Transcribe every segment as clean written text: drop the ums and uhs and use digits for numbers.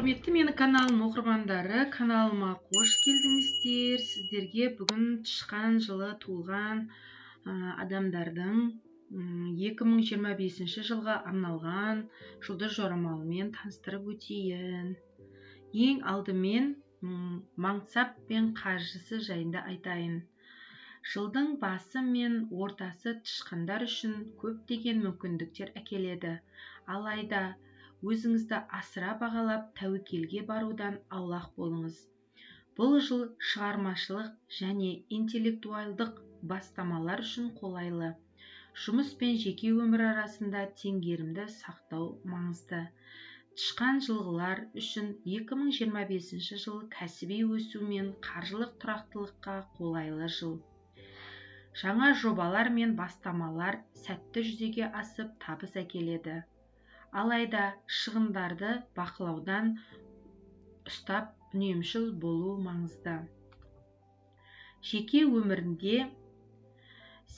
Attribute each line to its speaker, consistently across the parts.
Speaker 1: Құрметті менің каналым оқырмандары, каналыма қош келдіңіздер. Сіздерге бүгін тышқан жылы туылған адамдардың 2025 жылға арналған жұлдыз жорамалымен таныстырып өтейін. Ең алдымен мансап пен қаржысы жайында айтайын. Жылдың басы мен ортасы тышқандар үшін көптеген мүмкіндіктер әкеледі. Алайда өзіңізді асыра бағалап тәуекелге барудан аулақ болыңыз. Бұл жыл шығармашылық және интеллектуалдық бастамалар үшін қолайлы. Жұмыс пен жеке өмір арасында теңгерімді сақтау маңызды. Тышқан жылғылар үшін 2025 жыл кәсіби өсу мен қаржылық тұрақтылыққа қолайлы жыл. Жаңа жобалар мен бастамалар сәтті жүзеге асып табыс әкеледі. Алайда шығындарды бақылаудан ұстап үнемшіл болу маңызды. Жеке өмірінде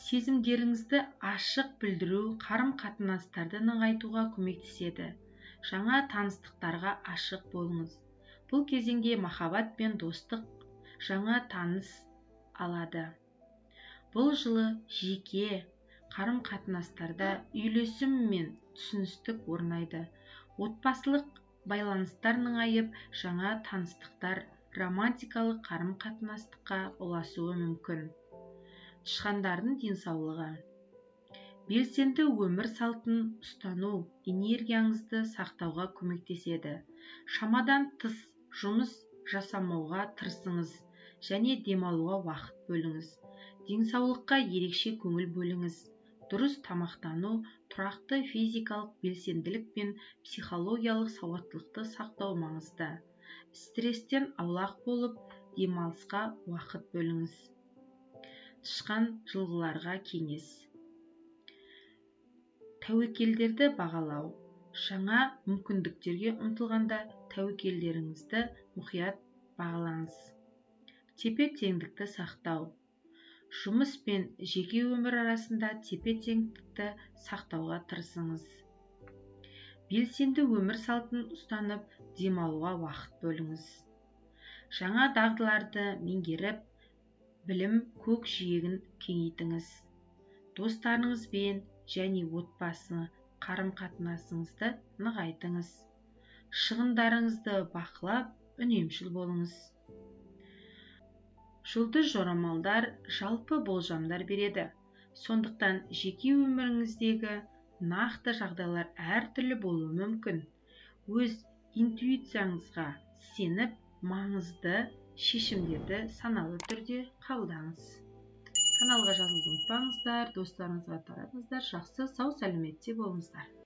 Speaker 1: сезімдеріңізді ашық білдіру қарым-қатынастарды нығайтуға көмектеседі. Жаңа таныстықтарға ашық болыңыз. Бұл кезеңде махаббат пен достық жаңа таныс алады. Бұл жылы жеке қарым-қатынастарда үйлесім мен түсіністік орнайды. Отбасылық байланыстар нығайып, жаңа таныстықтар романтикалық қарым-қатынастыққа ұласуы мүмкін. Тышқандардың денсаулығы. Белсенді өмір салтын ұстану энергияңызды сақтауға көмектеседі. Шамадан тыс жұмыс жасамауға тырысыңыз және демалуға уақыт бөліңіз. Денсаулыққа ерекше көңіл бөліңіз. Дұрыс тамақтану, тұрақты физикалық белсенділік пен психологиялық сауаттылықты сақтау маңызды. Стресстен аулақ болып, демалысқа уақыт бөліңіз. Тышқан жылғыларға кеңес. Тәуекелдерді бағалау. Жаңа мүмкіндіктерге ұмтылғанда тәуекелдеріңізді мұқият бағалаңыз. Тепе-теңдікті сақтау. Жұмыс пен жеке өмір арасында тепе-теңдікті сақтауға тырысыңыз. Белсенді өмір салтын ұстанып, демалуға уақыт бөліңіз. Жаңа дағдыларды меңгеріп, білім көкжиегін кеңейтіңіз. Достарыңызбен және отбасы қарым-қатынасыңызды нығайтыңыз. Шығындарыңызды бақылап, үнемшіл болыңыз. Жұлдыз жорамалдар жалпы болжамдар береді. Сондықтан жеке өміріңіздегі нақты жағдайлар әртүрлі болуы мүмкін. Өз интуицияңызға сеніп, маңызды шешімдерді саналы түрде қабылдаңыз. Каналға жазылуды ұмытпаңыздар, достарыңызға таратыңыздар. Жақсы, сау сәлеметте болыңыздар.